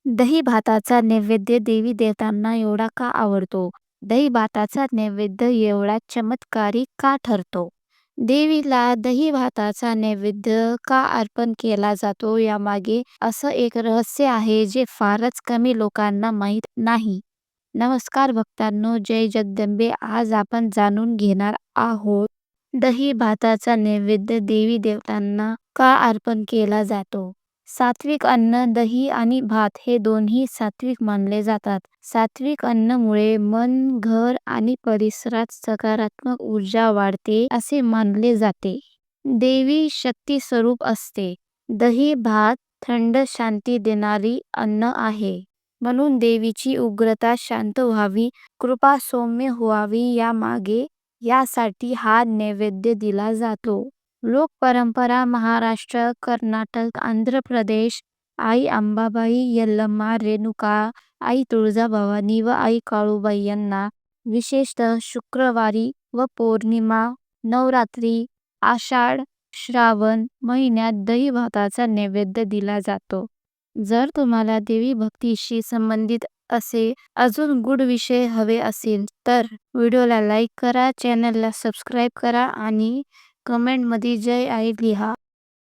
दही भाताचा नैवेद्य देवी देवतांना एवढा का आवडतो? दही भाताचा नैवेद्य एवढा चमत्कारी का ठरतो? देवीला दही भाताचा नैवेद्य का अर्पण केला जातो यामागे असं एक रहस्य आहे जे फारच कमी लोकांना माहीत नाही. नमस्कार भक्तांनो, जय जगदंबे. आज आपण जाणून घेणार आहोत दही भाताचा नैवेद्य देवी देवतांना का अर्पण केला जातो. सात्विक अन्न दही आणि भात हे दोन्ही सात्विक मानले जातात. सात्विक अन्नमुळे मन, घर आणि परिसरात सकारात्मक ऊर्जा वाढते असे मानले जाते. देवी शक्ती स्वरूप असते. दही भात थंड शांती देणारी अन्न आहे. म्हणून देवीची उग्रता शांत व्हावी, कृपा सौम्य व्हावी यासाठी हा नैवेद्य दिला जातो. लोक परंपरा महाराष्ट्र, कर्नाटक, आंध्र प्रदेश, आई अंबाबाई, यल्लम्मा, रेणुका, आई तुळजाभवानी व आई काळूबाई यांना विशेषतः शुक्रवारी व पौर्णिमा, नवरात्री, आषाढ, श्रावण महिन्यात दही भाताचा नैवेद्य दिला जातो. जर तुम्हाला देवी भक्तीशी संबंधित असे अजून गुड विषय हवे असेल तर व्हिडिओला लाईक करा, चॅनलला सबस्क्राईब करा आणि कमेंटमध्ये जय आई लिहा.